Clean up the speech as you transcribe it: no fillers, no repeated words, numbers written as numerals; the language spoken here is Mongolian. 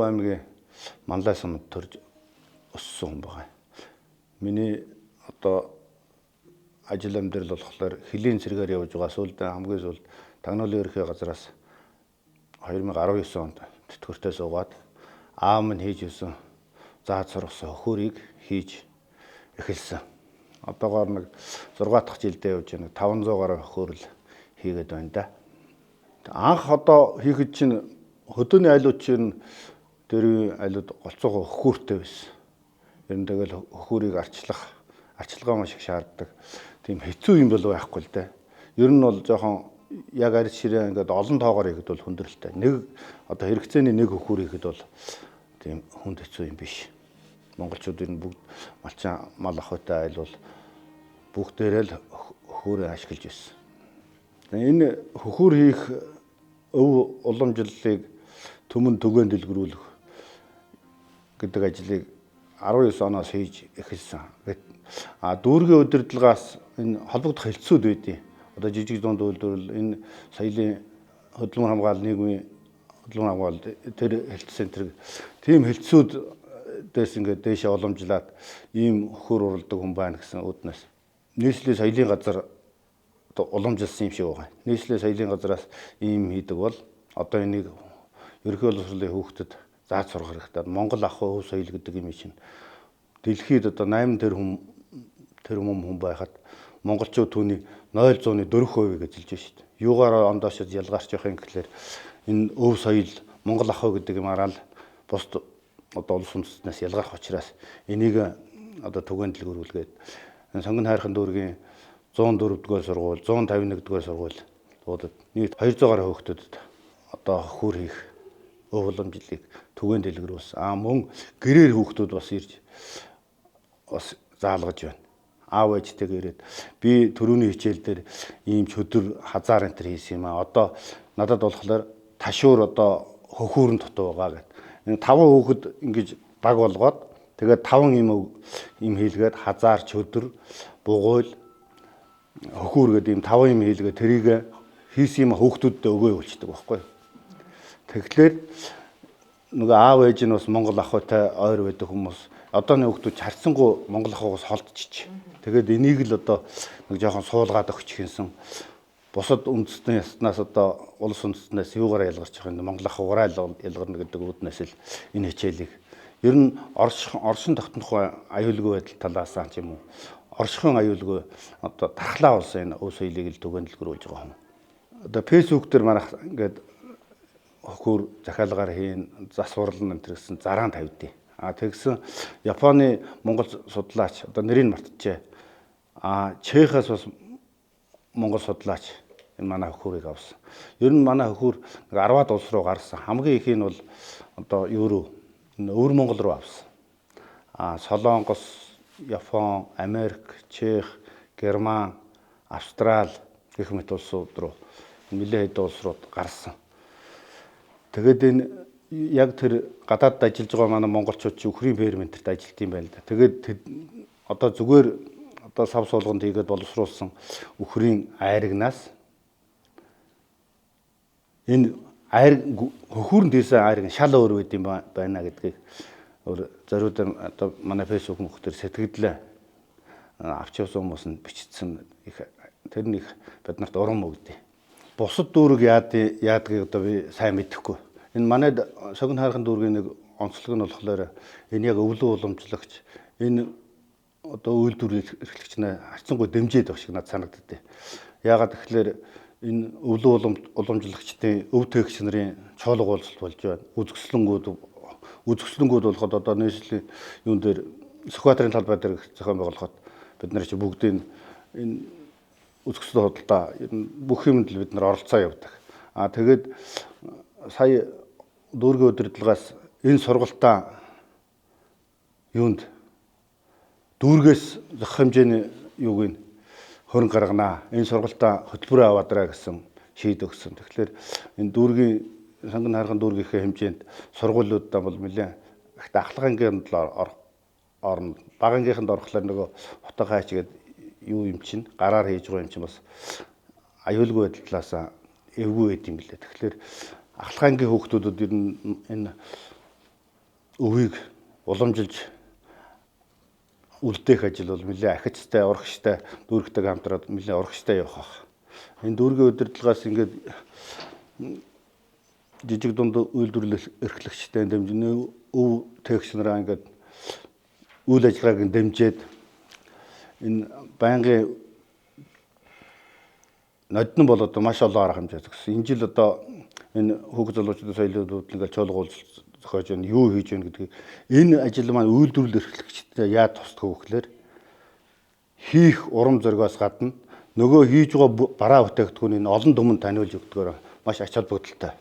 аймгийн Манлай сумд төрж өссөн хүн байгаа. Миний одоо ажил амьдрал болохоор хөлийн цэргээр явж байгаа. Сүүлд хамгийн сүүлд Тагнуулын ерхий газраас 2019 онд тэтгэвртээ суугаад аав минь хийж өгсөн зааж сургасан хөхүүрийг хийж эхэлсэн. Одоогоор нэг 6 дахь жилдээ явж байна. 500 гаруй хөхүүрл хийгээд байна да. Анх одоо хийхэд чинь хөдөөний айлууд чинь дэрвийн айлууд голцоогоо хөхүүртэй байсан. Ер нь тэгэл хөхүүрийг арчилгаа маш их шаарддаг. Тийм хэцүү юм бол байхгүй л дээ. Ер нь бол жоохон яг арьс ширээ ингээд олон тоогоор хийхэд бол хүндрэлтэй. Нэг одоо хэрэгцээний нэг хөхүүр хийхэд бол тийм хүнд хэцүү юм биш. Монголчууд ер нь бүгд малчин мал ахуйтай айл бол бүгдээрээ л хөхүүрээ ашиглаж байсан. Энэ хөхүүр хийх өв уламжлалыг төмөн түгээн дэлгэрүүлэх гэдэг ажлыг 19 оноос хийж эхэлсэн. Дүүргийн удирдлагаас энэ холбогдох хэлтсүүд байдیں۔ Одоо жижиг дунд үйлдвэрлэл энэ соёлын хөдөлмөр хамгаалал нийгмийн хөдөлмөр хамгаалал тэр хэлтс центрыг тийм хэлтсүүдээс ингээд дээшээ уламжлаад ийм хөхөр уралдаг хүн байна гэсэн үүднээс нийслэлийн соёлын газар уламжилсан юм шиг байгаа. Нийслэлийн соёлын газраас ийм хийдэг бол одоо энийг ерөнхий боловсролын хүүхдэд зааж сургах хэрэгтэй. Монгол ах уй соёл гэдэг юм чинь дэлхийд одоо 8 тэрбум хүн байхад монголчууд түүний 0.4% гэж хэлж байна шүү дээ. Юугаар ондоошод ялгаарч явах юм гэхэлэр энэ өв соёл монгол ах уй гэдэг юмараа л бус одоо улс үндэстнээс ялгарх учраас энийг одоо түгээн дэлгэрүүлгээд сонгон хайрхан дүүргийн 104-р сургууль, 151-р сургууль уудад нийт 200 гаруй хүүхдүүдэд одоо хөхүүр хийх өв уламжлалыг түгээн дэлгэрүүлсэн. Мөн гэрээр хүүхдүүд бас ирж бас заалгаж байна. Аав ээжтэйгээ ирээд би төрөүний хичээл дээр ийм чөдөр хазаар энэ төр хийсэн юм аа. Одоо надад болохоор ташуур одоо хөхүүрэн дутуу байгаа гэд. Энэ 5 хүүхэд ингэж баг болгоод тэгээд 5 юм хийлгээд хазаар чөдөр бугуйл хөхүүр гэдэг ийм 5 юм хийлгээд тэрийг хийсэн юм хүүхдүүддээ өгөө явуулчихдаг байхгүй. Тэгэхээр нөгөө аав ээж нь бас монгол ахуйтай ойр байдаг хүмүүс одооны хүүхдүүд харьцангуй монгол ахуйгаас холдчих. Тэгээд энийг л одоо нэг жоохон суулгаад өгч хийсэн. Бусад үндэстний яснаас одоо улс үндэстнээс юугаар ялгарч байгаа юм монгол ахуйгаараа ялгарна гэдэг үүднээс л энэ хичээлийг ер нь оршин тогтнох аюулгүй байдал талаас ч юм уу оршихуйн аюулгүй одоо тархлаа болсон энэ өв соёлыг л түгээн дэлгэрүүлж байгаа юм. Одоо фэйсбүүк дээр манайх ингээд хөхүүр захиалгаар хийн засварлан энэ гэсэн зарaan тавьдیں۔ Тэгсэн Японы монгол судлаач одоо нэрийг мартчихжээ. Чехоос бас монгол судлаач энэ манай хөхүүрийг авсан. Ер нь манай хөхүүр 10-аад улс руу гарсан. Хамгийн их нь бол одоо өвөр Монгол руу авсан. Солонгос, Япон, Америк, Чех, Герман, Австрали гэх мэт улсууд руу нэлээд хэдэн улс руу гарсан. Тэгээд энэ яг тэр гадаадд ажиллаж байгаа манай монголчууд чи үхрийн ферментерт ажиллаж юм байна л да. Тэгээд одоо зүгээр одоо сав суулганд хийгээд боловсруулсан үхрийн айрагнаас энэ хөхүүрэн дээсэн айраг шал өөр байд юм байна гэдгийг зориуд одоо манай фэйсбүүк мөхтөр сэтгэлдээ авч явсан хүмүүс нь бичсэн их тэр нэг бид нарт урам өгдөө. Бусад дүүрэг яадгийг одоо би сайн мэдэхгүй. Энэ манай согн хайрхан дүүргийн нэг онцлог нь болохоор энэ яг өвлөө уламжлагч энэ одоо үйлдвэр эрхлэгч нэ харьцангуй дэмжиж байх шиг надад санагддаг. Яагаад тэгэхээр энэ өвлөө уламжлагчдын өв тээгч нарын чуулга уулзалт болж байна. Үзэсгэлэнгүүд болоход одоо нийслэлийн юун дээр Сүхбаатарын талбай дээр зохион байгуулахад бид нар чи бүгдийн энэ үзэсгэлэн худалдаа бүх юмд л бид нар оролцоо явуулдаг. Тэгээд сая дүүргийн удирдлагаас энэ сургалтаа юунд дүүргээс зах хэмжээний юуг нь хөрөнгө гарганаа. Энэ сургалтаа хөтөлбөрөө аваадраа гэсэн шийд өгсөн. Тэгэхээр энэ дүүргийн сонгон хайрхан дүүргийнхээ хэмжээнд сургуулиудаа бол нэлээд их ахлагангийн орно. Багангийнханд орохлоор нөгөө утга хайч гэдэг юу юм чинь гараар хийж байгаа юм чинь бас аюулгүй байдал талаас эвгүй байд юм билээ. Тэгэхээр ахлагангийн хүүхдүүдэд ер нь энэ өвийг уламжилж үлдээх ажил бол нэлээд ахицтай, урагштай, дүүрэгтэйг хамтраад нэлээд урагштай явах ах. Энэ дүүргийн удирдлагаас ингээд жижиг дунд үйлдвэрлэл эрхлэгчтэй дэмжинэ, өв техникчнараа ингээд үйл ажиллагааг дэмжиж энэ байнгын нодон бол одоо маш олон арга хэмжээ зогссон. Энэ жил одоо энэ хүүхд залуучуудын соёлын хөтөлбөрт ингээд чуулгуулж зохиож байна, юу хийж байна гэдгийг энэ ажил маань үйлдвэрлэл эрхлэгчтэй яа тусдах вэ гэхээр хийх урам зоригоос гадна нөгөө хийж байгаа бараа бүтээгдэхүүнийг олон түмэнд таниулж өгдөгөөр маш ач холбогдолтой.